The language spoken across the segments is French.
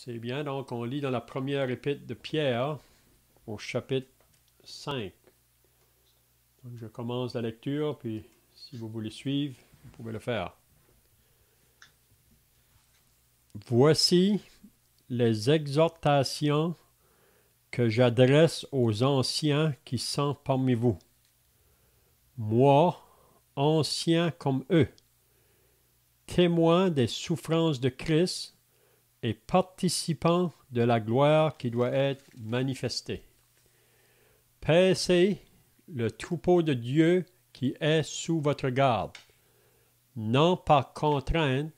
C'est bien, donc on lit dans la première épître de Pierre, au chapitre 5. Donc je commence la lecture, puis si vous voulez suivre, vous pouvez le faire. Voici les exhortations que j'adresse aux anciens qui sont parmi vous. Moi, ancien comme eux, témoin des souffrances de Christ et participant de la gloire qui doit être manifestée. Paissez le troupeau de Dieu qui est sous votre garde, non par contrainte,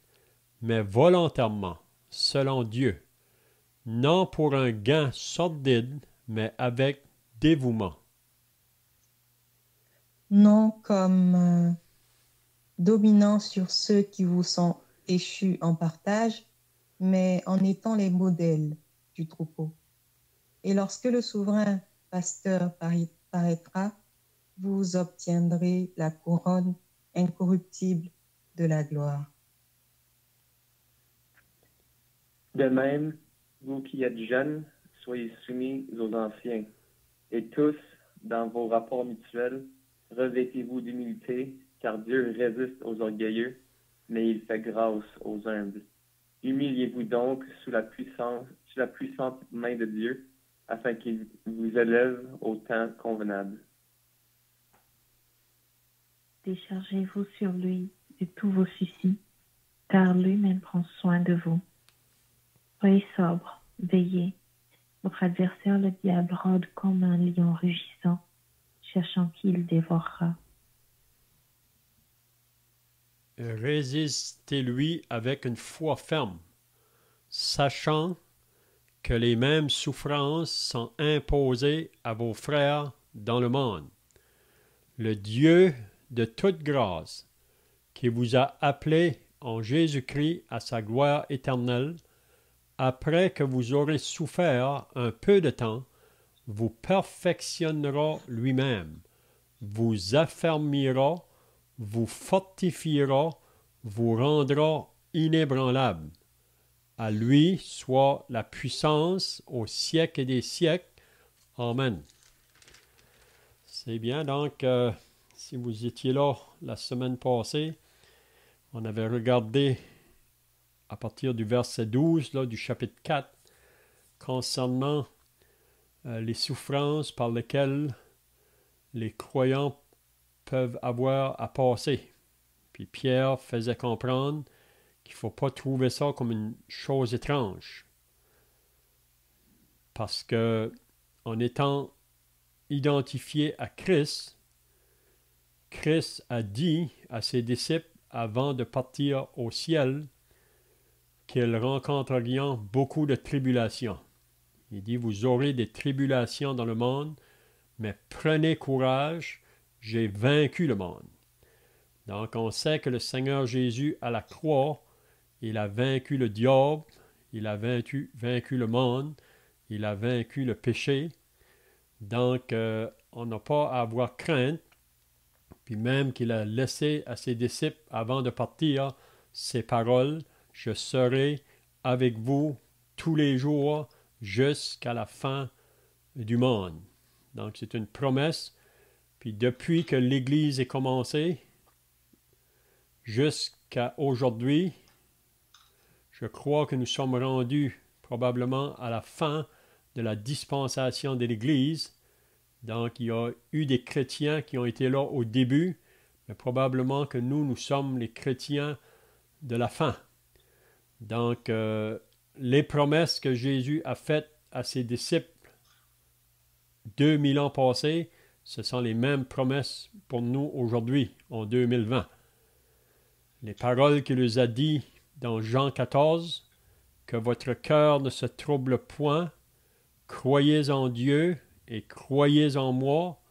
mais volontairement, selon Dieu, non pour un gain sordide, mais avec dévouement. Non comme dominant sur ceux qui vous sont échus en partage, mais en étant les modèles du troupeau. Et lorsque le souverain pasteur paraîtra, vous obtiendrez la couronne incorruptible de la gloire. De même, vous qui êtes jeunes, soyez soumis aux anciens, et tous, dans vos rapports mutuels, revêtez-vous d'humilité, car Dieu résiste aux orgueilleux, mais il fait grâce aux humbles. Humiliez-vous donc sous la puissante main de Dieu, afin qu'il vous élève au temps convenable. Déchargez-vous sur lui de tous vos soucis, car lui-même prend soin de vous. Soyez sobre, veillez. Votre adversaire, le diable, rôde comme un lion rugissant, cherchant qui il dévorera. Résistez-lui avec une foi ferme, sachant que les mêmes souffrances sont imposées à vos frères dans le monde. Le Dieu de toute grâce, qui vous a appelés en Jésus-Christ à sa gloire éternelle, après que vous aurez souffert un peu de temps, vous perfectionnera lui-même, vous affermira, vous fortifiera, vous rendra inébranlable. À lui soit la puissance au siècle des siècles. Amen. C'est bien, donc, si vous étiez là la semaine passée, on avait regardé à partir du verset 12 là, du chapitre 4 concernant les souffrances par lesquelles les croyants peuvent avoir à passer. Puis Pierre faisait comprendre qu'il ne faut pas trouver ça comme une chose étrange. Parce que en étant identifié à Christ, Christ a dit à ses disciples avant de partir au ciel qu'ils rencontrerions beaucoup de tribulations. Il dit, vous aurez des tribulations dans le monde, mais prenez courage, j'ai vaincu le monde. Donc on sait que le Seigneur Jésus à la croix, il a vaincu le diable, il a vaincu le monde, il a vaincu le péché. Donc on n'a pas à avoir crainte. Puis même qu'il a laissé à ses disciples avant de partir ces paroles, je serai avec vous tous les jours jusqu'à la fin du monde. Donc c'est une promesse. Puis depuis que l'Église est commencée, jusqu'à aujourd'hui, je crois que nous sommes rendus probablement à la fin de la dispensation de l'Église. Donc il y a eu des chrétiens qui ont été là au début, mais probablement que nous sommes les chrétiens de la fin. Donc les promesses que Jésus a faites à ses disciples 2000 ans passés, ce sont les mêmes promesses pour nous aujourd'hui, en 2020. Les paroles qu'il nous a dit dans Jean 14, que votre cœur ne se trouble point, croyez en Dieu et croyez en moi.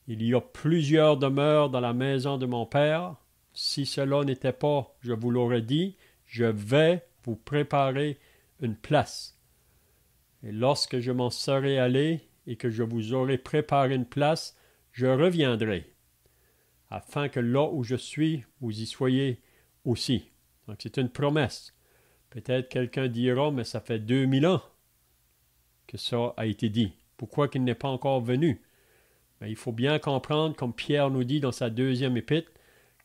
Il y a plusieurs demeures dans la maison de mon Père. Si cela n'était pas, je vous l'aurais dit, je vais vous préparer une place. Et lorsque je m'en serai allé et que je vous aurai préparé une place, je reviendrai, afin que là où je suis, vous y soyez aussi. Donc c'est une promesse. Peut-être quelqu'un dira, mais ça fait 2000 ans que ça a été dit. Pourquoi qu'il n'est pas encore venu? Mais il faut bien comprendre, comme Pierre nous dit dans sa deuxième épître,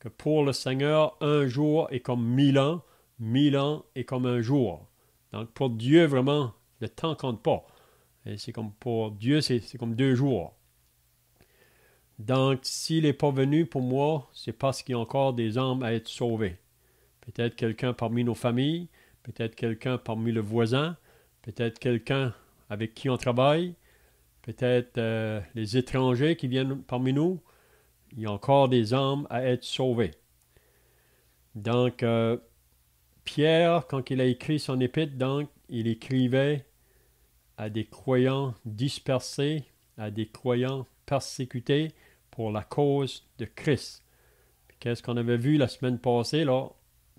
que pour le Seigneur, un jour est comme 1000 ans est comme un jour. Donc pour Dieu, vraiment, le temps compte pas. Et c'est comme pour Dieu, c'est comme 2 jours. Donc, s'il n'est pas venu pour moi, c'est parce qu'il y a encore des âmes à être sauvées. Peut-être quelqu'un parmi nos familles, peut-être quelqu'un parmi le voisin, peut-être quelqu'un avec qui on travaille, peut-être les étrangers qui viennent parmi nous. Il y a encore des âmes à être sauvées. Donc, Pierre, quand il a écrit son épître, donc, il écrivait à des croyants dispersés, à des croyants persécutés pour la cause de Christ. Qu'est-ce qu'on avait vu la semaine passée, là?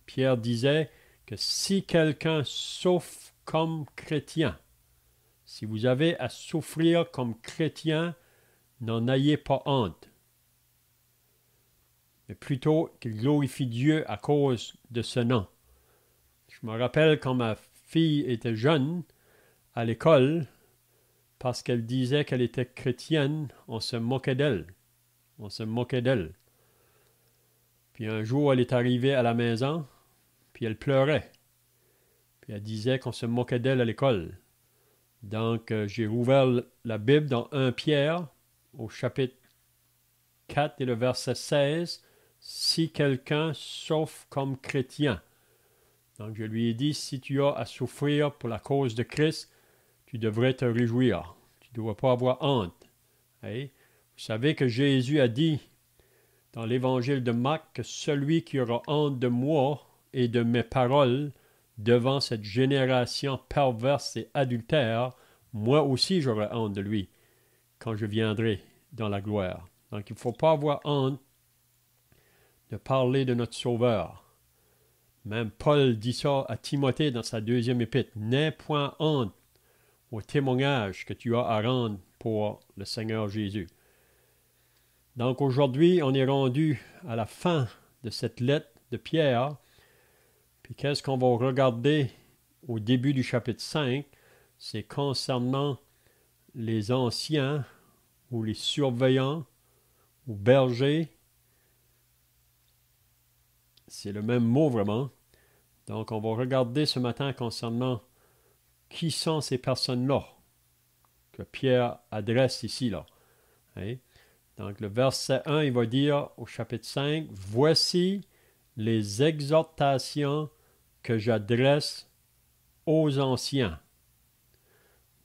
Pierre disait que si quelqu'un souffre comme chrétien, si vous avez à souffrir comme chrétien, n'en ayez pas honte. Mais plutôt qu'il glorifie Dieu à cause de ce nom. Je me rappelle quand ma fille était jeune, à l'école, parce qu'elle disait qu'elle était chrétienne, on se moquait d'elle. On se moquait d'elle. Puis un jour, elle est arrivée à la maison, puis elle pleurait. Puis elle disait qu'on se moquait d'elle à l'école. Donc, j'ai rouvert la Bible dans 1 Pierre, au chapitre 4 et le verset 16, « Si quelqu'un souffre comme chrétien ». Donc, je lui ai dit, si tu as à souffrir pour la cause de Christ, tu devrais te réjouir. Tu ne dois pas avoir honte. Hey? Vous savez que Jésus a dit dans l'évangile de Marc que celui qui aura honte de moi et de mes paroles devant cette génération perverse et adultère, moi aussi j'aurai honte de lui quand je viendrai dans la gloire. Donc il ne faut pas avoir honte de parler de notre Sauveur. Même Paul dit ça à Timothée dans sa deuxième épître. N'aie point honte au témoignage que tu as à rendre pour le Seigneur Jésus. Donc aujourd'hui, on est rendu à la fin de cette lettre de Pierre. Puis qu'est-ce qu'on va regarder au début du chapitre 5? C'est concernant les anciens ou les surveillants ou bergers. C'est le même mot vraiment. Donc on va regarder ce matin concernant qui sont ces personnes-là que Pierre adresse ici, là. Hein? Donc, le verset 1, il va dire au chapitre 5, « Voici les exhortations que j'adresse aux anciens. »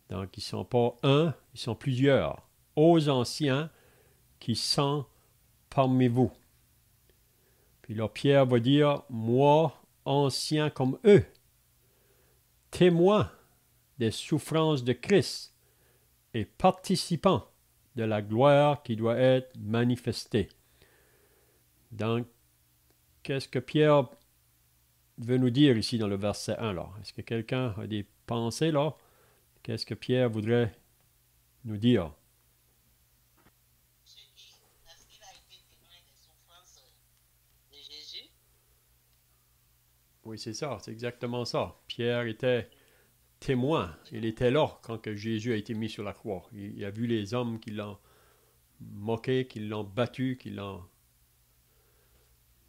Donc, ils ne sont pas un, ils sont plusieurs. Aux anciens qui sont parmi vous. Puis là, Pierre va dire, « Moi, ancien comme eux, témoin des souffrances de Christ et participant de la gloire qui doit être manifestée. » Donc, qu'est-ce que Pierre veut nous dire ici dans le verset 1 là? Est-ce que quelqu'un a des pensées là? Qu'est-ce que Pierre voudrait nous dire? Est-ce qu'il a été témoin des souffrances de Jésus? Oui, c'est ça, c'est exactement ça. Pierre était témoin. Il était là quand que Jésus a été mis sur la croix. Il a vu les hommes qui l'ont moqué, qui l'ont battu, qui l'ont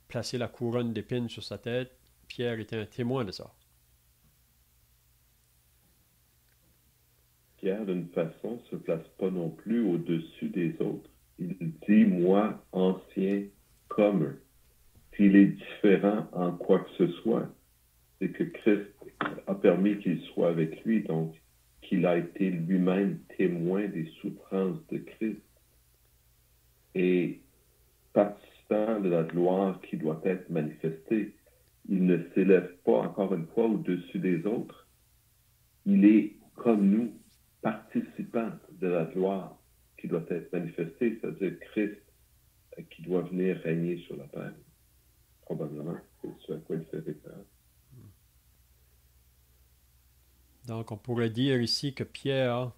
placé la couronne d'épines sur sa tête. Pierre était un témoin de ça. Pierre, d'une façon, ne se place pas non plus au-dessus des autres. Il dit, moi, ancien comme eux. S'il est différent en quoi que ce soit, c'est que Christ a permis qu'il soit avec lui, donc qu'il a été lui-même témoin des souffrances de Christ et participant de la gloire qui doit être manifestée. Il ne s'élève pas, encore une fois, au-dessus des autres. Il est, comme nous, participant de la gloire qui doit être manifestée, c'est-à-dire Christ qui doit venir régner sur la terre. Probablement, c'est ce à quoi il fait référence. Donc, on pourrait dire ici que Pierre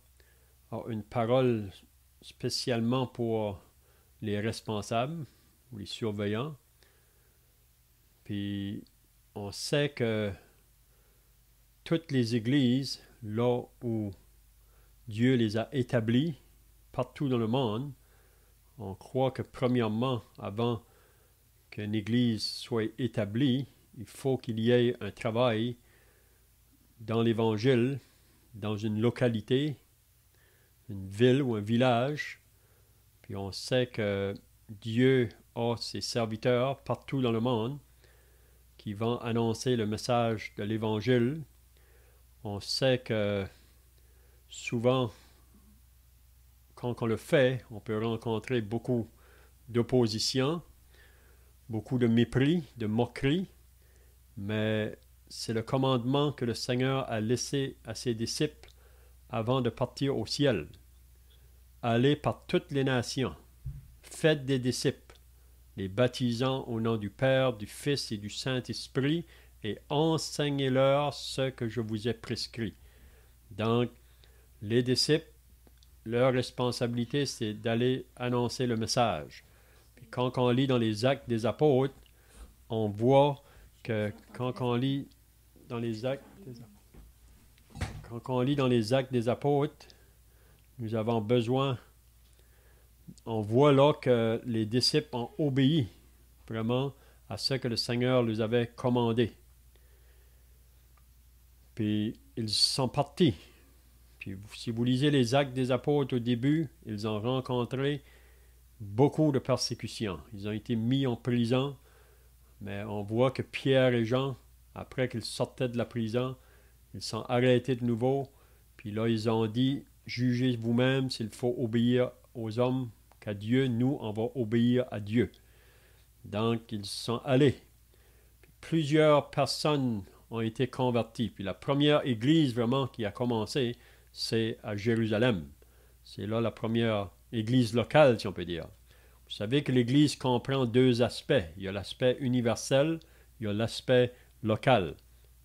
a une parole spécialement pour les responsables ou les surveillants. Puis, on sait que toutes les églises, là où Dieu les a établies, partout dans le monde, on croit que premièrement, avant qu'une église soit établie, il faut qu'il y ait un travail dans l'Évangile, dans une localité, une ville ou un village. Puis on sait que Dieu a ses serviteurs partout dans le monde qui vont annoncer le message de l'Évangile. On sait que souvent, quand on le fait, on peut rencontrer beaucoup d'opposition, beaucoup de mépris, de moquerie, mais c'est le commandement que le Seigneur a laissé à ses disciples avant de partir au ciel. Allez par toutes les nations, faites des disciples, les baptisant au nom du Père, du Fils et du Saint-Esprit, et enseignez-leur ce que je vous ai prescrit. Donc, les disciples, leur responsabilité, c'est d'aller annoncer le message. Puis quand on lit dans les Actes des Apôtres, on voit que quand on lit dans les Actes des Apôtres, nous avons besoin, on voit là que les disciples ont obéi vraiment à ce que le Seigneur leur avait commandé. Puis ils sont partis. Puis si vous lisez les Actes des Apôtres au début, ils ont rencontré beaucoup de persécutions. Ils ont été mis en prison, mais on voit que Pierre et Jean, après qu'ils sortaient de la prison, ils sont arrêtés de nouveau. Puis là, ils ont dit, jugez vous-même s'il faut obéir aux hommes qu'à Dieu. Nous, on va obéir à Dieu. Donc, ils sont allés. Puis plusieurs personnes ont été converties. Puis la première église vraiment qui a commencé, c'est à Jérusalem. C'est là la première église locale, si on peut dire. Vous savez que l'église comprend deux aspects. Il y a l'aspect universel, il y a l'aspect local.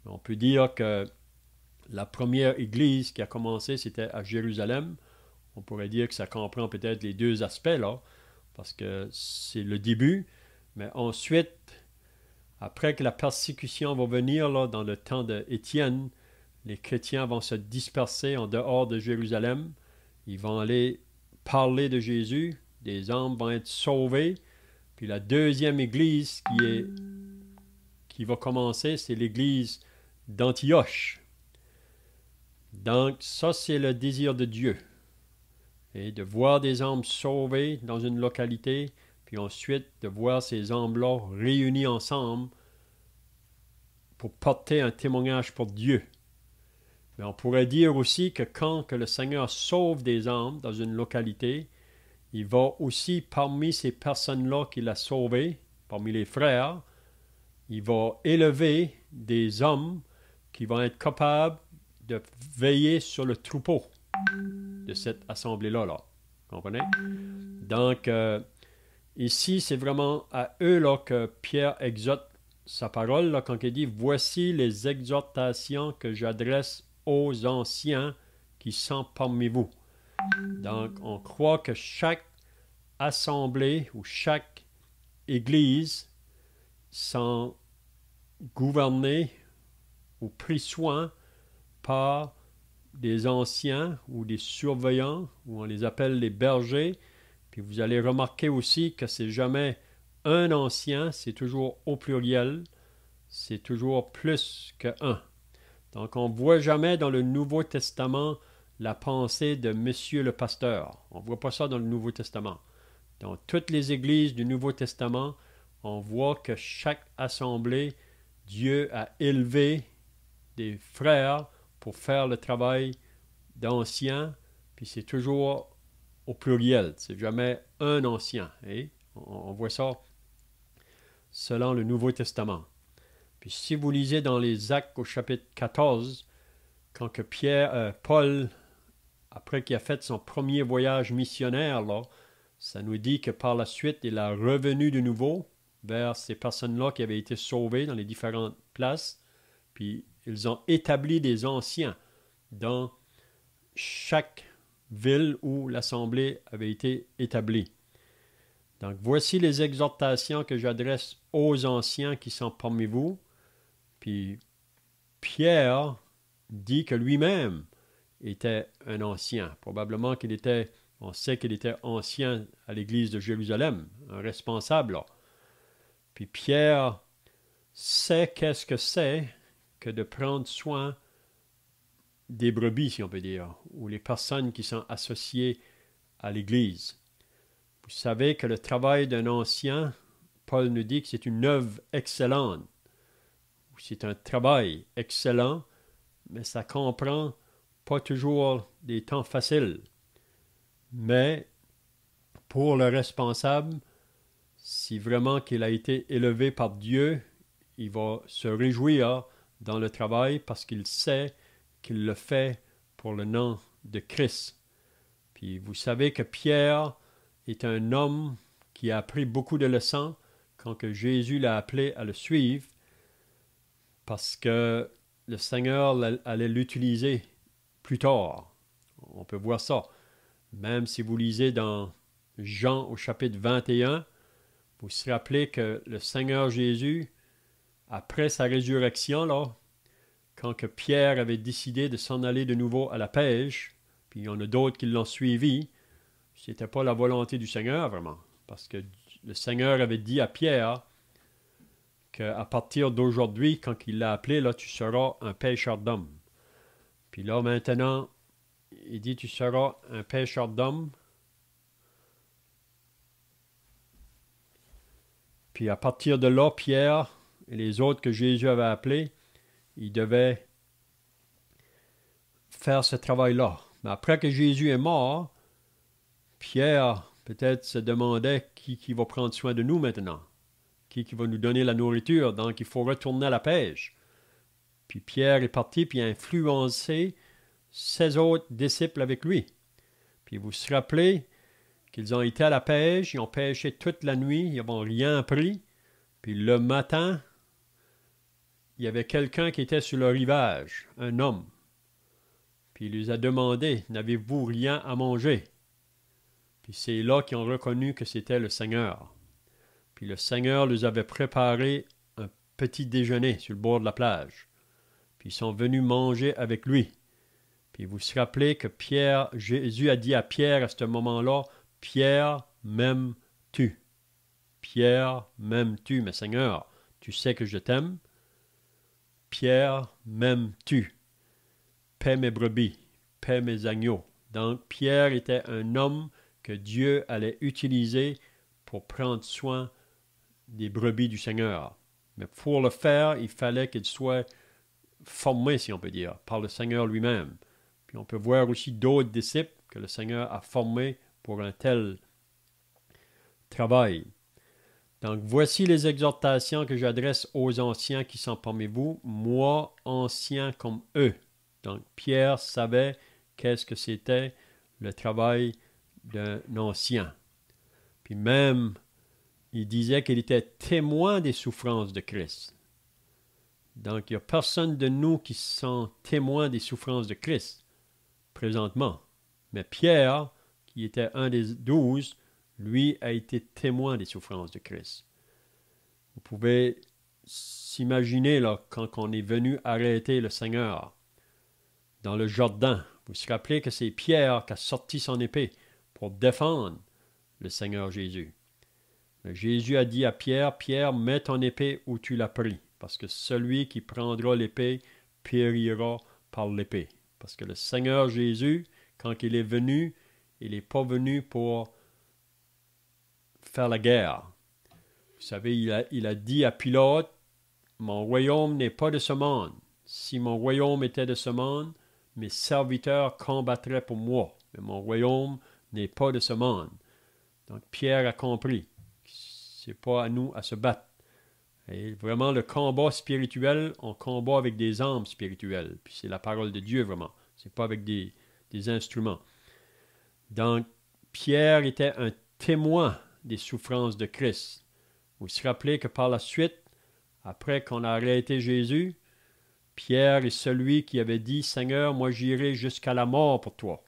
On peut dire que la première église qui a commencé, c'était à Jérusalem. On pourrait dire que ça comprend peut-être les deux aspects là, parce que c'est le début. Mais ensuite, après que la persécution va venir là, dans le temps d'Étienne, les chrétiens vont se disperser en dehors de Jérusalem. Ils vont aller parler de Jésus. Des âmes vont être sauvées. Puis la deuxième église qui va commencer, c'est l'église d'Antioche. Donc, ça, c'est le désir de Dieu. Et de voir des âmes sauvées dans une localité, puis ensuite de voir ces âmes-là réunies ensemble pour porter un témoignage pour Dieu. Mais on pourrait dire aussi que quand que le Seigneur sauve des âmes dans une localité, il va aussi, parmi ces personnes-là qu'il a sauvées, parmi les frères, il va élever des hommes qui vont être capables de veiller sur le troupeau de cette assemblée-là. Là. Comprenez? Donc, ici, c'est vraiment à eux là, que Pierre exhorte sa parole, là, quand il dit « Voici les exhortations que j'adresse aux anciens qui sont parmi vous. » Donc, on croit que chaque assemblée ou chaque église sont gouvernées ou pris soin par des anciens ou des surveillants, ou on les appelle les bergers. Puis vous allez remarquer aussi que c'est jamais un ancien, c'est toujours au pluriel, c'est toujours plus qu'un. Donc on ne voit jamais dans le Nouveau Testament la pensée de Monsieur le pasteur. On ne voit pas ça dans le Nouveau Testament. Dans toutes les églises du Nouveau Testament, on voit que chaque assemblée, Dieu a élevé des frères pour faire le travail d'anciens, puis c'est toujours au pluriel, c'est jamais un ancien. Hein? On voit ça selon le Nouveau Testament. Puis si vous lisez dans les Actes au chapitre 14, quand que Paul, après qu'il a fait son premier voyage missionnaire, là, ça nous dit que par la suite, il est revenu de nouveau vers ces personnes-là qui avaient été sauvées dans les différentes places, puis ils ont établi des anciens dans chaque ville où l'assemblée avait été établie. Donc, voici les exhortations que j'adresse aux anciens qui sont parmi vous. Puis, Pierre dit que lui-même était un ancien. Probablement on sait qu'il était ancien à l'église de Jérusalem, un responsable là. Puis Pierre sait qu'est-ce que c'est que de prendre soin des brebis, si on peut dire, ou les personnes qui sont associées à l'Église. Vous savez que le travail d'un ancien, Paul nous dit que c'est une œuvre excellente. C'est un travail excellent, mais ça comprend pas toujours des temps faciles. Mais pour le responsable, si vraiment qu'il a été élevé par Dieu, il va se réjouir dans le travail parce qu'il sait qu'il le fait pour le nom de Christ. Puis vous savez que Pierre est un homme qui a appris beaucoup de leçons quand que Jésus l'a appelé à le suivre parce que le Seigneur allait l'utiliser plus tard. On peut voir ça. Même si vous lisez dans Jean au chapitre 21, vous vous rappelez que le Seigneur Jésus, après sa résurrection, là, quand que Pierre avait décidé de s'en aller de nouveau à la pêche, puis il y en a d'autres qui l'ont suivi, ce n'était pas la volonté du Seigneur vraiment, parce que le Seigneur avait dit à Pierre qu'à partir d'aujourd'hui, quand il l'a appelé, là, tu seras un pêcheur d'hommes. Puis là, maintenant, il dit, tu seras un pêcheur d'hommes. Puis à partir de là, Pierre et les autres que Jésus avait appelés, ils devaient faire ce travail-là. Mais après que Jésus est mort, Pierre peut-être se demandait qui va prendre soin de nous maintenant, qui va nous donner la nourriture. Donc il faut retourner à la pêche. Puis Pierre est parti puis a influencé ses autres disciples avec lui. Puis vous vous rappelez qu'ils ont été à la pêche, ils ont pêché toute la nuit, ils n'ont rien pris. Puis le matin, il y avait quelqu'un qui était sur le rivage, un homme. Puis il lui a demandé, n'avez-vous rien à manger? Puis c'est là qu'ils ont reconnu que c'était le Seigneur. Puis le Seigneur leur avait préparé un petit déjeuner sur le bord de la plage. Puis ils sont venus manger avec lui. Puis vous vous rappelez que Jésus a dit à Pierre à ce moment-là, « Pierre, m'aimes-tu? Pierre, m'aimes-tu? Mais Seigneur, tu sais que je t'aime. Pierre, m'aimes-tu? Paie mes brebis, paie mes agneaux. » Donc Pierre était un homme que Dieu allait utiliser pour prendre soin des brebis du Seigneur. Mais pour le faire, il fallait qu'il soit formé, si on peut dire, par le Seigneur lui-même. Puis on peut voir aussi d'autres disciples que le Seigneur a formés pour un tel travail. Donc voici les exhortations que j'adresse aux anciens qui sont parmi vous, moi, ancien comme eux. Donc Pierre savait qu'est-ce que c'était le travail d'un ancien. Puis même, il disait qu'il était témoin des souffrances de Christ. Donc, il n'y a personne de nous qui sont témoins des souffrances de Christ, présentement. Mais Pierre, qui était un des 12, lui a été témoin des souffrances de Christ. Vous pouvez s'imaginer, là, quand on est venu arrêter le Seigneur dans le Jourdain. Vous vous rappelez que c'est Pierre qui a sorti son épée pour défendre le Seigneur Jésus. Mais Jésus a dit à Pierre, « Pierre, mets ton épée où tu l'as pris, parce que celui qui prendra l'épée périra par l'épée. » Parce que le Seigneur Jésus, quand il est venu, il n'est pas venu pour faire la guerre. Vous savez, il a dit à Pilate, « Mon royaume n'est pas de ce monde. Si mon royaume était de ce monde, mes serviteurs combattraient pour moi. Mais mon royaume n'est pas de ce monde. » Donc Pierre a compris. Ce n'est pas à nous à se battre. Et vraiment, le combat spirituel, on combat avec des armes spirituelles. Puis c'est la parole de Dieu, vraiment. Ce n'est pas avec des instruments. Donc, Pierre était un témoin des souffrances de Christ. Vous vous rappelez que par la suite, après qu'on a arrêté Jésus, Pierre est celui qui avait dit, « Seigneur, moi j'irai jusqu'à la mort pour toi.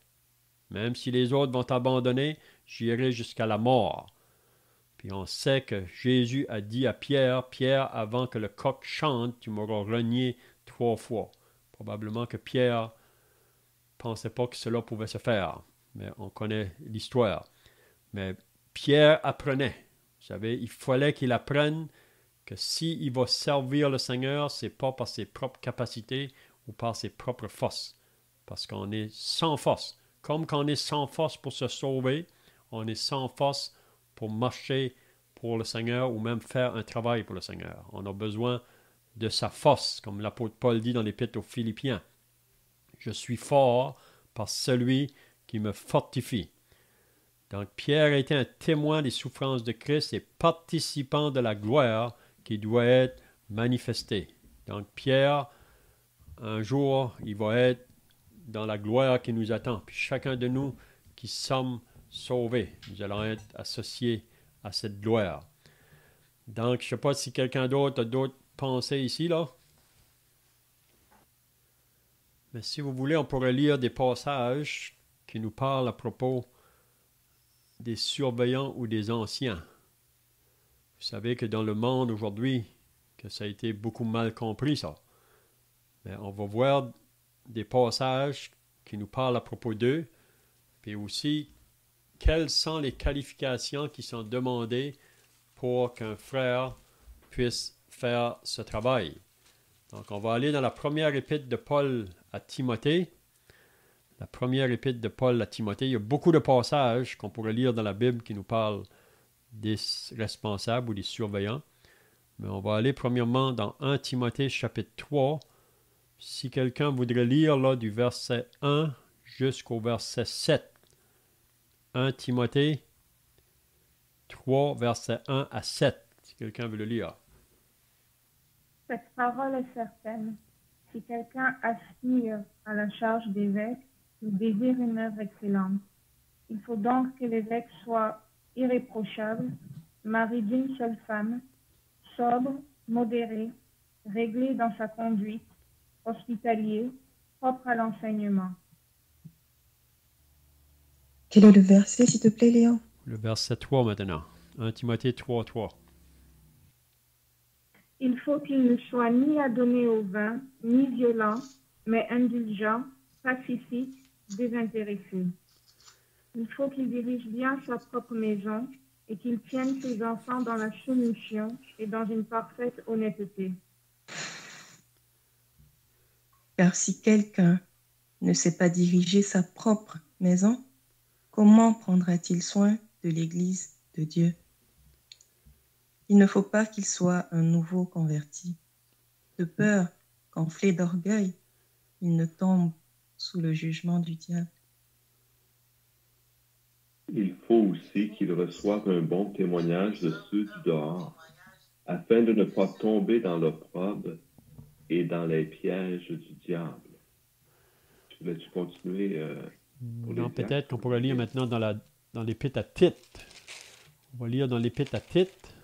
Même si les autres vont t'abandonner, j'irai jusqu'à la mort. » Puis on sait que Jésus a dit à Pierre, « Pierre, avant que le coq chante, tu m'auras renié 3 fois. » Probablement que Pierre ne pensait pas que cela pouvait se faire, mais on connaît l'histoire. Mais Pierre apprenait. Vous savez, il fallait qu'il apprenne que s'il va servir le Seigneur, ce n'est pas par ses propres capacités ou par ses propres forces. Parce qu'on est sans force. Comme quand on est sans force pour se sauver, on est sans force pour marcher pour le Seigneur ou même faire un travail pour le Seigneur. On a besoin de sa force, comme l'apôtre Paul dit dans l'Épître aux Philippiens. Je suis fort par celui qui me fortifie. Donc Pierre a été un témoin des souffrances de Christ et participant de la gloire qui doit être manifestée. Donc Pierre, un jour, il va être dans la gloire qui nous attend. Puis chacun de nous qui sommes sauvés, nous allons être associés à cette gloire. Donc, je ne sais pas si quelqu'un d'autre a d'autres pensées ici, là. Mais si vous voulez, on pourrait lire des passages qui nous parlent à propos des surveillants ou des anciens. Vous savez que dans le monde aujourd'hui, que ça a été beaucoup mal compris, ça. Mais on va voir des passages qui nous parlent à propos d'eux, puis aussi quelles sont les qualifications qui sont demandées pour qu'un frère puisse faire ce travail. Donc, on va aller dans la première épître de Paul à Timothée. La première épître de Paul à Timothée. Il y a beaucoup de passages qu'on pourrait lire dans la Bible qui nous parlent des responsables ou des surveillants. Mais on va aller premièrement dans 1 Timothée chapitre 3. Si quelqu'un voudrait lire là du verset 1 jusqu'au verset 7. 1 Timothée 3, versets 1 à 7, si quelqu'un veut le lire. Cette parole est certaine. Si quelqu'un aspire à la charge d'évêque, il désire une œuvre excellente. Il faut donc que l'évêque soit irréprochable, mari d'une seule femme, sobre, modéré, réglé dans sa conduite, hospitalier, propre à l'enseignement. Quel est le verset, s'il te plaît, Léon? Le verset 3 maintenant. 1 Timothée 3, 3. Il faut qu'il ne soit ni adonné au vin, ni violent, mais indulgent, pacifique, désintéressé. Il faut qu'il dirige bien sa propre maison et qu'il tienne ses enfants dans la soumission et dans une parfaite honnêteté. Car si quelqu'un ne sait pas diriger sa propre maison, comment prendra-t-il soin de l'Église de Dieu? Il ne faut pas qu'il soit un nouveau converti, de peur qu'enflé d'orgueil, il ne tombe sous le jugement du diable. Il faut aussi qu'il reçoive un bon témoignage de ceux du dehors, afin de ne pas tomber dans l'opprobre et dans les pièges du diable. Voulais-tu continuer? Non, peut-être qu'on pourrait lire maintenant dans l'épître à Tite. On va lire dans l'épître à Tite.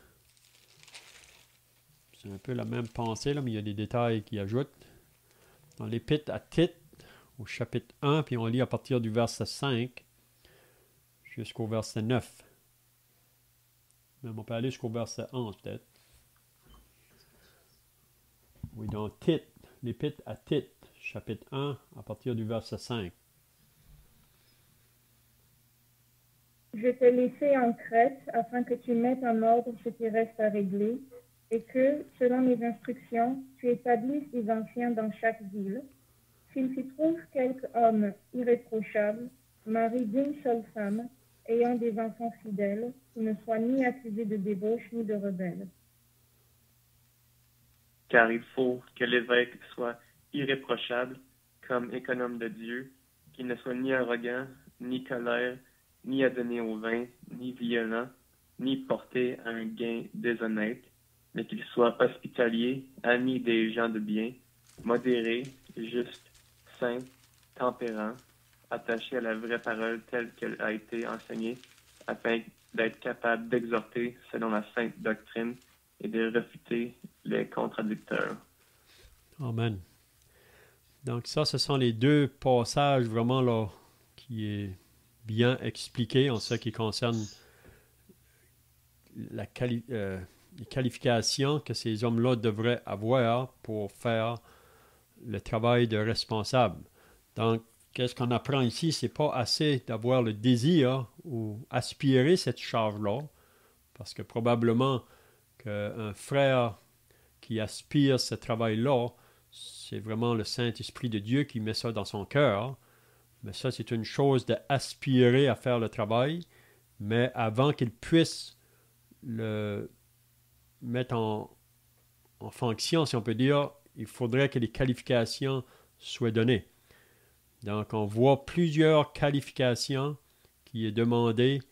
C'est un peu la même pensée, là, mais il y a des détails qui ajoutent. Dans l'épître à Tite, au chapitre 1, puis on lit à partir du verset 5 jusqu'au verset 9. Même on peut aller jusqu'au verset 11 peut-être. Oui, donc Tite, l'épître à Tite, chapitre 1, à partir du verset 5. Je t'ai laissé en Crète afin que tu mettes en ordre ce qui reste à régler et que, selon mes instructions, tu établisses des anciens dans chaque ville. S'il s'y trouve quelque homme irréprochable, mari d'une seule femme, ayant des enfants fidèles, qui ne soit ni accusé de débauche ni de rebelle. Car il faut que l'évêque soit irréprochable, comme économe de Dieu, qu'il ne soit ni arrogant, ni colère, ni adonné au vin, ni violent, ni porté à un gain déshonnête, mais qu'il soit hospitalier, ami des gens de bien, modéré, juste, saint, tempérant, attaché à la vraie parole telle qu'elle a été enseignée, afin d'être capable d'exhorter selon la sainte doctrine et de réfuter les contradicteurs. Amen. Donc ça, ce sont les deux passages vraiment là qui est bien expliqué en ce qui concerne les qualifications que ces hommes-là devraient avoir pour faire le travail de responsable. Donc, qu'est-ce qu'on apprend ici? C'est pas assez d'avoir le désir ou aspirer cette charge-là, parce que probablement qu'un frère qui aspire ce travail-là, c'est vraiment le Saint-Esprit de Dieu qui met ça dans son cœur. Mais ça, c'est une chose d'aspirer à faire le travail, mais avant qu'il puisse le mettre en fonction, si on peut dire, il faudrait que les qualifications soient données. Donc, on voit plusieurs qualifications qui est demandées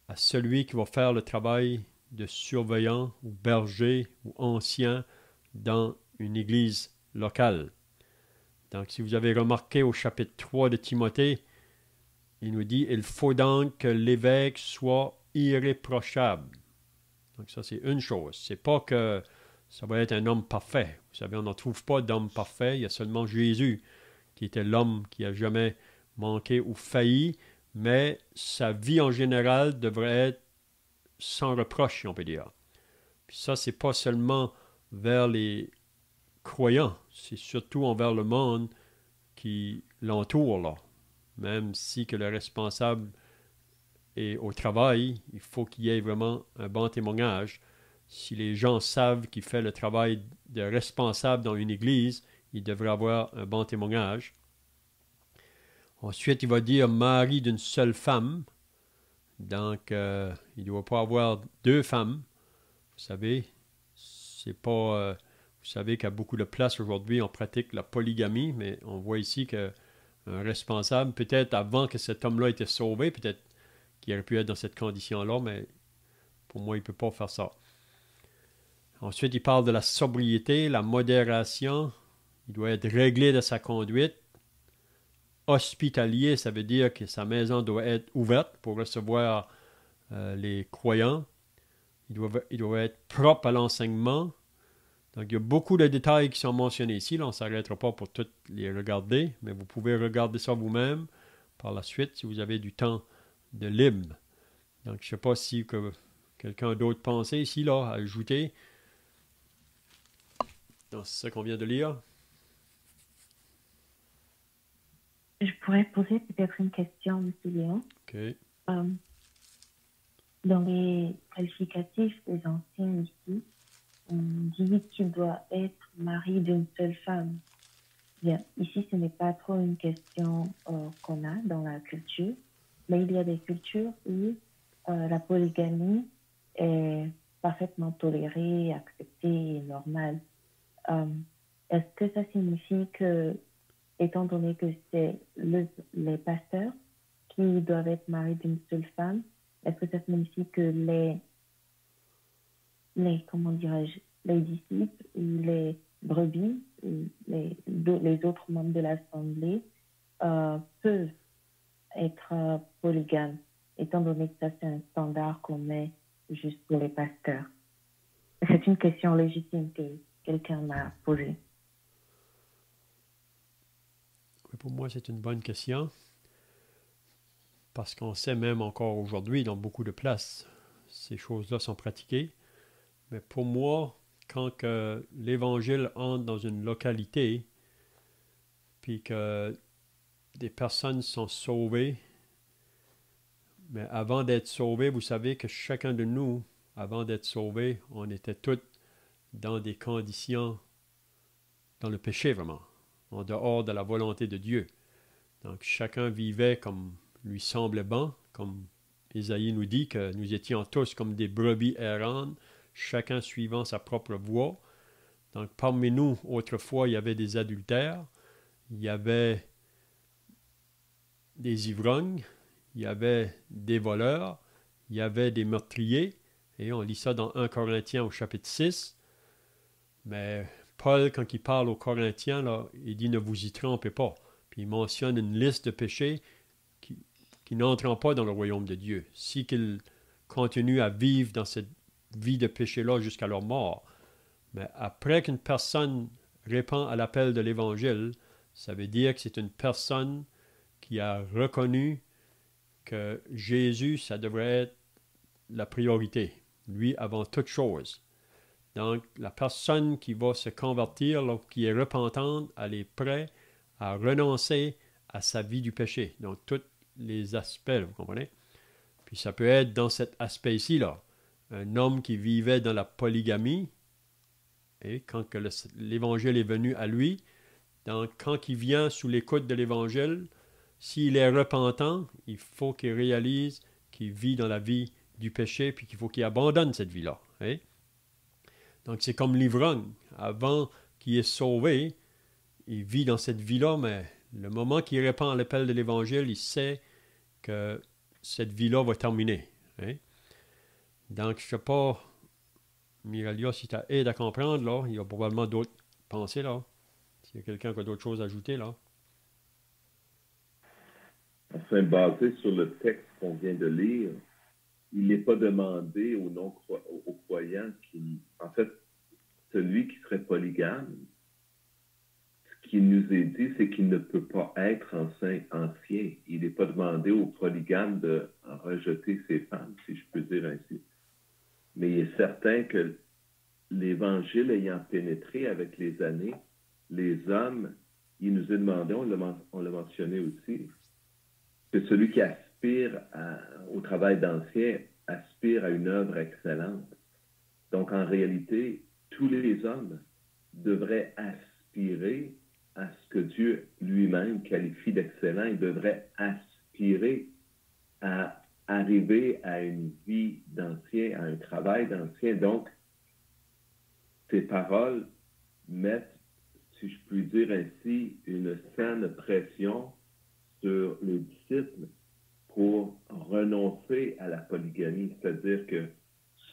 à celui qui va faire le travail de surveillant ou berger ou ancien dans une église locale. Donc, si vous avez remarqué au chapitre 3 de Timothée, il nous dit « Il faut donc que l'évêque soit irréprochable ». Donc, ça, c'est une chose. C'est pas que ça va être un homme parfait. Vous savez, on n'en trouve pas d'homme parfait. Il y a seulement Jésus qui était l'homme qui n'a jamais manqué ou failli, mais sa vie en général devrait être sans reproche, si on peut dire. Puis ça, c'est pas seulement vers les croyants, c'est surtout envers le monde qui l'entoure, là. Même si que le responsable est au travail, il faut qu'il y ait vraiment un bon témoignage. Si les gens savent qu'il fait le travail de responsable dans une église, il devrait avoir un bon témoignage. Ensuite, il va dire mari d'une seule femme. Donc, il ne doit pas avoir deux femmes. Vous savez, c'est pas... vous savez qu'à beaucoup de places aujourd'hui, on pratique la polygamie, mais on voit ici qu'un responsable, peut-être avant que cet homme-là était sauvé, peut-être qu'il aurait pu être dans cette condition-là, mais pour moi, il ne peut pas faire ça. Ensuite, il parle de la sobriété, la modération. Il doit être réglé de sa conduite. Hospitalier, ça veut dire que sa maison doit être ouverte pour recevoir les croyants. Il doit être propre à l'enseignement. Donc, il y a beaucoup de détails qui sont mentionnés ici. Là, on ne s'arrêtera pas pour toutes les regarder, mais vous pouvez regarder ça vous-même par la suite si vous avez du temps de libre. Donc, je ne sais pas si quelqu'un d'autre pensait ici, là, à ajouter dans ce qu'on vient de lire. Je pourrais poser peut-être une question, M. Léon. OK. Dans les qualificatifs des anciens ici, on dit qu'il doit être mari d'une seule femme. Bien, ici, ce n'est pas trop une question qu'on a dans la culture, mais il y a des cultures où la polygamie est parfaitement tolérée, acceptée et normale. Est-ce que ça signifie que, étant donné que c'est les pasteurs qui doivent être mariés d'une seule femme, est-ce que ça signifie que comment dirais-je, les disciples ou les brebis ou les autres membres de l'Assemblée peuvent être polygames, étant donné que ça c'est un standard qu'on met juste pour les pasteurs? C'est une question légitime que quelqu'un m'a posée. Pour moi, c'est une bonne question. Parce qu'on sait même encore aujourd'hui, dans beaucoup de places, ces choses-là sont pratiquées. Mais pour moi, quand que l'Évangile entre dans une localité, puis que des personnes sont sauvées, mais avant d'être sauvés, vous savez que chacun de nous, avant d'être sauvés, on était tous dans des conditions, dans le péché vraiment, en dehors de la volonté de Dieu. Donc chacun vivait comme lui semblait bon, comme Ésaïe nous dit que nous étions tous comme des brebis errantes, chacun suivant sa propre voie. Donc parmi nous, autrefois, il y avait des adultères, il y avait des ivrognes, il y avait des voleurs, il y avait des meurtriers, et on lit ça dans 1 Corinthiens au chapitre 6. Mais Paul, quand il parle aux Corinthiens, là, il dit « Ne vous y trompez pas ». Puis il mentionne une liste de péchés qui n'entrent pas dans le royaume de Dieu. Si qu'ils continuent à vivre dans cette vie de péché-là jusqu'à leur mort. Mais après qu'une personne répond à l'appel de l'Évangile, ça veut dire que c'est une personne qui a reconnu que Jésus, ça devrait être la priorité, lui avant toute chose. Donc, la personne qui va se convertir, là, qui est repentante, elle est prête à renoncer à sa vie du péché. Donc, tous les aspects, vous comprenez? Puis ça peut être dans cet aspect-ci, là. Un homme qui vivait dans la polygamie, et quand que l'Évangile est venu à lui, donc quand il vient sous l'écoute de l'Évangile, s'il est repentant, il faut qu'il réalise qu'il vit dans la vie du péché, puis qu'il faut qu'il abandonne cette vie-là. Hein? Donc c'est comme l'ivrogne. Avant qu'il est sauvé, il vit dans cette vie-là, mais le moment qu'il répand à l'appel de l'Évangile, il sait que cette vie-là va terminer. Hein? Donc, je ne sais pas, Miralia, si tu aide à comprendre, là, il y a probablement d'autres pensées, là. S'il y a quelqu'un qui a d'autres choses à ajouter, là. Enfin, basé sur le texte qu'on vient de lire, il n'est pas demandé aux croyants en fait, celui qui serait polygame, ce qui nous est dit, c'est qu'il ne peut pas être ancien. Il n'est pas demandé aux polygames de rejeter ses femmes, si je peux dire ainsi. Mais il est certain que l'Évangile ayant pénétré avec les années, les hommes, il nous est demandé, on l'a mentionné aussi, que celui qui aspire au travail d'ancien aspire à une œuvre excellente. Donc, en réalité, tous les hommes devraient aspirer à ce que Dieu lui-même qualifie d'excellent. Ils devraient aspirer à arriver à une vie d'ancien, à un travail d'ancien. Donc, ces paroles mettent, si je puis dire ainsi, une saine pression sur les disciples pour renoncer à la polygamie. C'est-à-dire que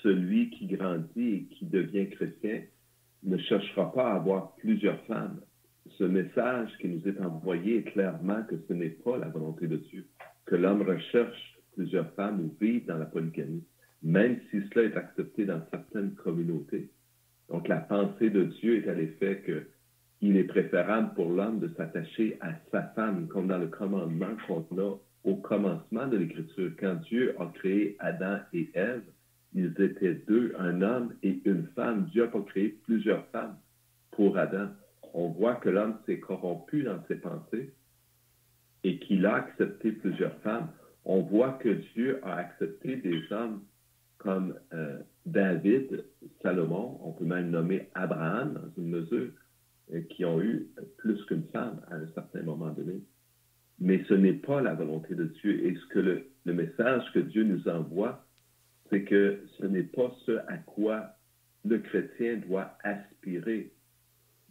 celui qui grandit et qui devient chrétien ne cherchera pas à avoir plusieurs femmes. Ce message qui nous est envoyé est clairement que ce n'est pas la volonté de Dieu, que l'homme recherche plusieurs femmes ou vive dans la polygamie, même si cela est accepté dans certaines communautés. Donc, la pensée de Dieu est à l'effet qu'il est préférable pour l'homme de s'attacher à sa femme, comme dans le commandement qu'on a au commencement de l'Écriture. Quand Dieu a créé Adam et Ève, ils étaient deux, un homme et une femme. Dieu n'a pas créé plusieurs femmes pour Adam. On voit que l'homme s'est corrompu dans ses pensées et qu'il a accepté plusieurs femmes. On voit que Dieu a accepté des hommes comme David, Salomon, on peut même nommer Abraham dans une mesure, qui ont eu plus qu'une femme à un certain moment donné. Mais ce n'est pas la volonté de Dieu. Et ce que le message que Dieu nous envoie, c'est que ce n'est pas ce à quoi le chrétien doit aspirer.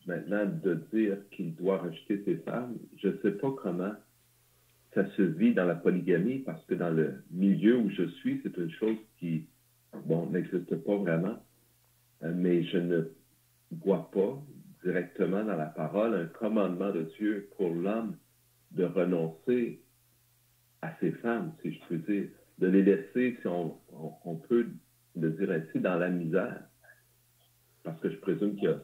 Maintenant, de dire qu'il doit rejeter ses femmes, je ne sais pas comment ça se vit dans la polygamie, parce que dans le milieu où je suis, c'est une chose qui, n'existe pas vraiment, mais je ne vois pas directement dans la parole un commandement de Dieu pour l'homme de renoncer à ses femmes, si je peux dire, de les laisser, si on peut le dire ainsi, dans la misère. Parce que je présume qu'il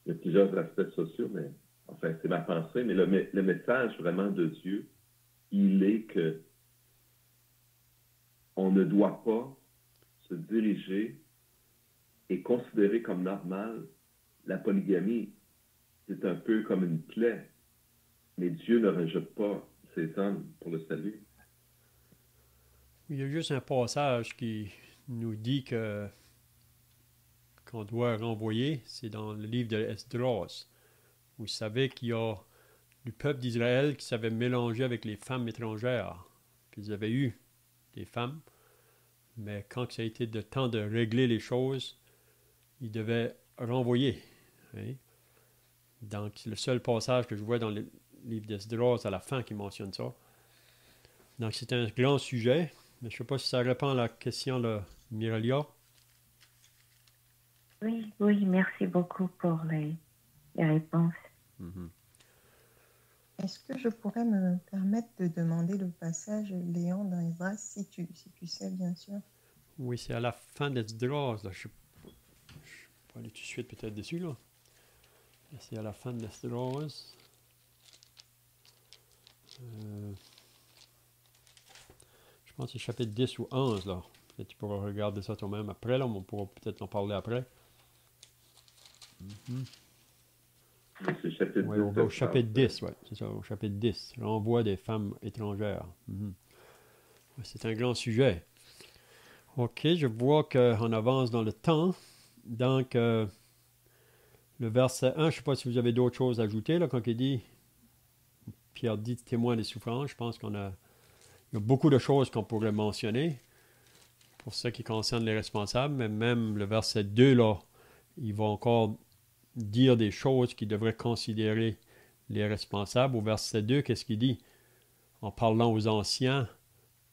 y a plusieurs aspects sociaux, mais enfin, c'est ma pensée, mais le message vraiment de Dieu, il est que on ne doit pas se diriger et considérer comme normal la polygamie. C'est un peu comme une plaie, mais Dieu ne rejette pas ses hommes pour le salut. Il y a juste un passage qui nous dit qu'on doit renvoyer, c'est dans le livre de Esdras. Vous savez qu'il y a du peuple d'Israël qui s'avait mélangé avec les femmes étrangères. Puis ils avaient eu des femmes, mais quand ça a été le temps de régler les choses, ils devaient renvoyer. Hein? Donc, c'est le seul passage que je vois dans le livre d'Esdras à la fin qui mentionne ça. Donc, c'est un grand sujet, mais je ne sais pas si ça répond à la question, là, Miralia. Oui, merci beaucoup pour les réponses. Mm-hmm. Est-ce que je pourrais me permettre de demander le passage, Léon, dans Esdras, si tu sais, bien sûr? Oui, c'est à la fin d'Esdras. Je vais aller tout de suite peut-être dessus, là. C'est à la fin d'Esdras. Je pense que c'est chapitre 10 ou 11, là. Peut-être tu pourras regarder ça toi-même après, là. On pourra peut-être en parler après. C'est chapitre Oui, 10. on va au chapitre 10, oui, c'est ça, au chapitre 10. L'envoi des femmes étrangères. C'est un grand sujet. OK, je vois qu'on avance dans le temps. Donc, le verset 1, je ne sais pas si vous avez d'autres choses à ajouter, là, quand il dit, Pierre dit témoin des souffrances, je pense il y a beaucoup de choses qu'on pourrait mentionner pour ce qui concerne les responsables, mais même le verset 2, là, il va encore dire des choses qui devraient considérer les responsables. Au verset 2, qu'est-ce qu'il dit? En parlant aux anciens,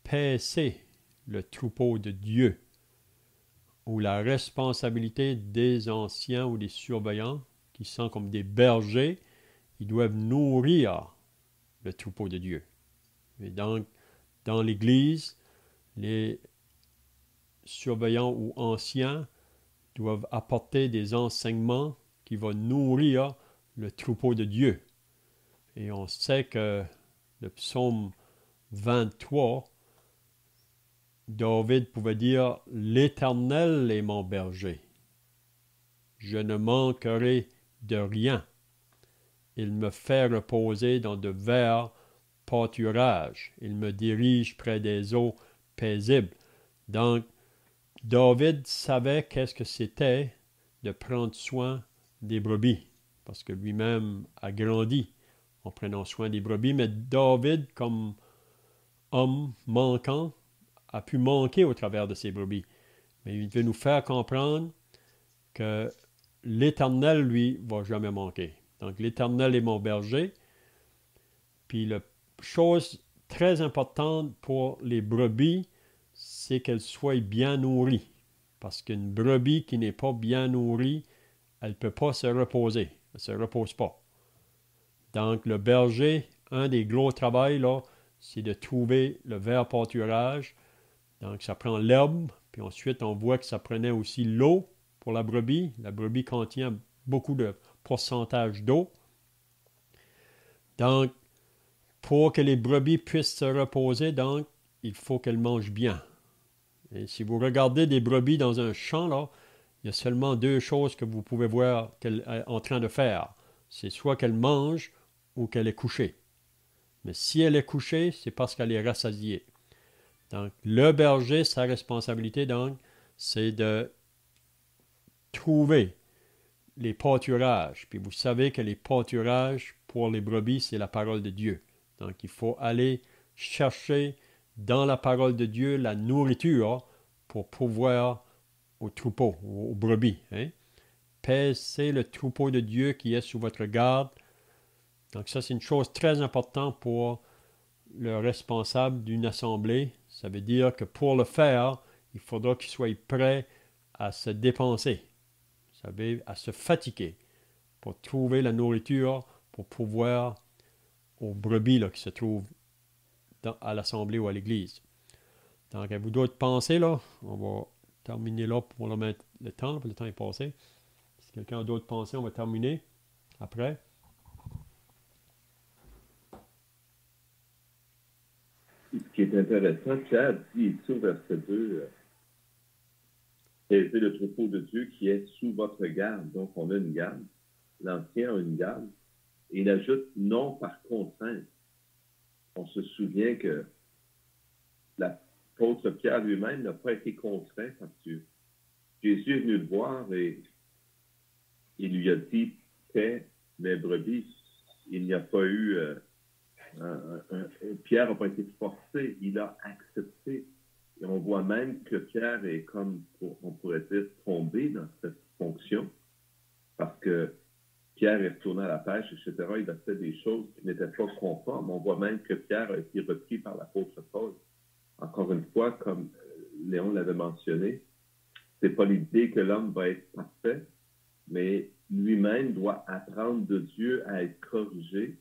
paissez le troupeau de Dieu, ou la responsabilité des anciens ou des surveillants, qui sont comme des bergers, ils doivent nourrir le troupeau de Dieu. Et donc, dans l'Église, les surveillants ou anciens doivent apporter des enseignements qui vont nourrir le troupeau de Dieu. Et on sait que le psaume 23, David pouvait dire « L'Éternel est mon berger. Je ne manquerai de rien. Il me fait reposer dans de verts pâturages. Il me dirige près des eaux paisibles. » Donc, David savait qu'est-ce que c'était de prendre soin des brebis, parce que lui-même a grandi en prenant soin des brebis. Mais David, comme homme manquant, a pu manquer au travers de ses brebis. Mais il veut nous faire comprendre que l'Éternel, lui, va jamais manquer. Donc, l'Éternel est mon berger. Puis, la chose très importante pour les brebis, c'est qu'elles soient bien nourries. Parce qu'une brebis qui n'est pas bien nourrie, elle ne peut pas se reposer. Elle ne se repose pas. Donc, le berger, un des gros travaux, là, c'est de trouver le vert pâturage. Donc, ça prend l'herbe, puis ensuite, on voit que ça prenait aussi l'eau pour la brebis. La brebis contient beaucoup de pourcentage d'eau. Donc, pour que les brebis puissent se reposer, donc, il faut qu'elles mangent bien. Et si vous regardez des brebis dans un champ, là, il y a seulement deux choses que vous pouvez voir qu'elle est en train de faire. C'est soit qu'elle mange ou qu'elle est couchée. Mais si elle est couchée, c'est parce qu'elle est rassasiée. Donc, le berger, sa responsabilité, donc, c'est de trouver les pâturages. Puis vous savez que les pâturages, pour les brebis, c'est la parole de Dieu. Donc, il faut aller chercher dans la parole de Dieu la nourriture pour pouvoir au troupeau, aux brebis. Paissez le troupeau de Dieu qui est sous votre garde. Donc ça, c'est une chose très importante pour le responsable d'une assemblée. Ça veut dire que pour le faire, il faudra qu'il soit prêt à se dépenser, vous savez, à se fatiguer pour trouver la nourriture pour pouvoir aux brebis là, qui se trouvent à l'assemblée ou à l'église. Donc, avez-vous d'autres pensées là? On va terminer là pour le temps, le temps est passé. Si quelqu'un a d'autres pensées, on va terminer après. Ce qui est intéressant, Pierre dit ici au verset 2, c'est le troupeau de Dieu qui est sous votre garde. Donc, on a une garde. L'Ancien a une garde. Et il ajoute non par contrainte. On se souvient que l'apôtre Pierre lui-même n'a pas été contraint par Dieu. Jésus est venu le voir et il lui a dit « Paix mes brebis ». Il n'y a pas eu... Pierre n'a pas été forcé, il a accepté. Et on voit même que Pierre est comme, on pourrait dire, tombé dans cette fonction parce que Pierre est retourné à la pêche, etc. Il a fait des choses qui n'étaient pas conformes. On voit même que Pierre a été repris par l'apôtre Paul. Encore une fois, comme Léon l'avait mentionné, c'est pas l'idée que l'homme va être parfait, mais lui-même doit apprendre de Dieu à être corrigé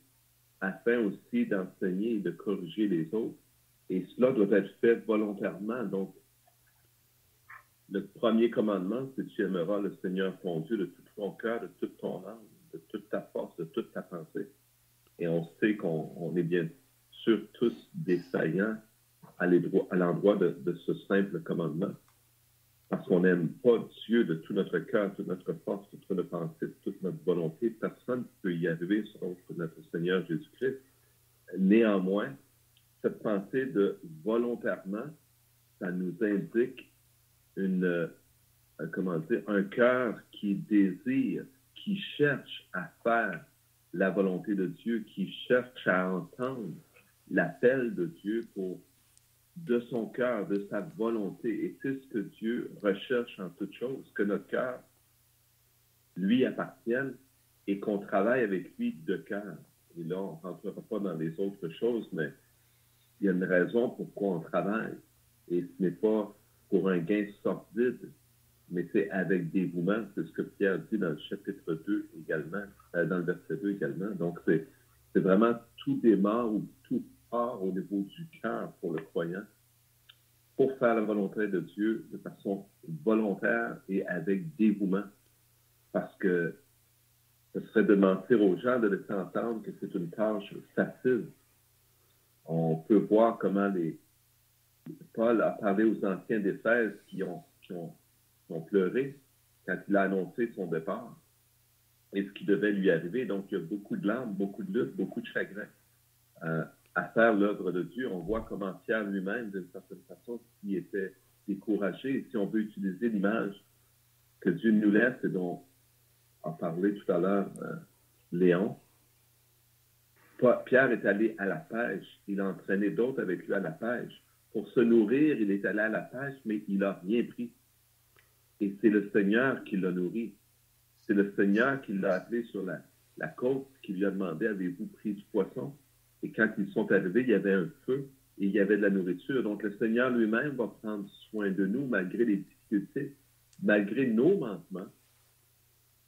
afin aussi d'enseigner et de corriger les autres. Et cela doit être fait volontairement. Donc, le premier commandement, c'est « Tu aimeras le Seigneur ton Dieu de tout ton cœur, de toute ton âme, de toute ta force, de toute ta pensée. » Et on sait qu'on est bien sûr tous défaillants à l'endroit de ce simple commandement. parce qu'on n'aime pas Dieu de tout notre cœur, toute notre force, toute notre pensée, toute notre volonté. Personne ne peut y arriver sauf notre Seigneur Jésus-Christ. Néanmoins, cette pensée de volontairement, ça nous indique un cœur qui désire, qui cherche à faire la volonté de Dieu, qui cherche à entendre l'appel de Dieu de son cœur, de sa volonté. Et c'est ce que Dieu recherche en toute chose, que notre cœur lui appartienne et qu'on travaille avec lui de cœur. Et là, on ne rentrera pas dans les autres choses, mais il y a une raison pourquoi on travaille. Et ce n'est pas pour un gain sordide, mais c'est avec dévouement. C'est ce que Pierre dit dans le chapitre 2 également, dans le verset 2 également. Donc, c'est vraiment tout démarre ou tout part au niveau du cœur pour le croyant, pour faire la volonté de Dieu de façon volontaire et avec dévouement. Parce que ce serait de mentir aux gens de laisser entendre que c'est une tâche facile. On peut voir comment Paul a parlé aux anciens d'Éphèse qui ont pleuré quand il a annoncé son départ et ce qui devait lui arriver. Donc, il y a beaucoup de larmes, beaucoup de luttes, beaucoup de chagrin à faire l'œuvre de Dieu. On voit comment Pierre lui-même, d'une certaine façon, qui était découragé. Et si on veut utiliser l'image que Dieu nous laisse et dont a parlé tout à l'heure Léon, Pierre est allé à la pêche. Il a entraîné d'autres avec lui à la pêche. Pour se nourrir, il est allé à la pêche, mais il n'a rien pris. Et c'est le Seigneur qui l'a nourri. C'est le Seigneur qui l'a appelé sur la côte, qui lui a demandé, avez-vous pris du poisson? Et quand ils sont arrivés, il y avait un feu et il y avait de la nourriture. Donc, le Seigneur lui-même va prendre soin de nous malgré les difficultés, malgré nos manquements.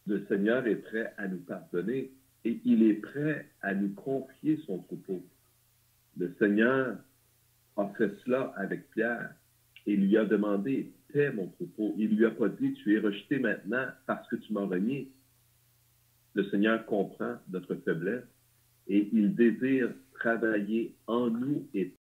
Le Seigneur est prêt à nous pardonner et il est prêt à nous confier son troupeau. Le Seigneur a fait cela avec Pierre et lui a demandé, paie mon troupeau. Il ne lui a pas dit, tu es rejeté maintenant parce que tu m'as renié. Le Seigneur comprend notre faiblesse et il désire travailler en nous et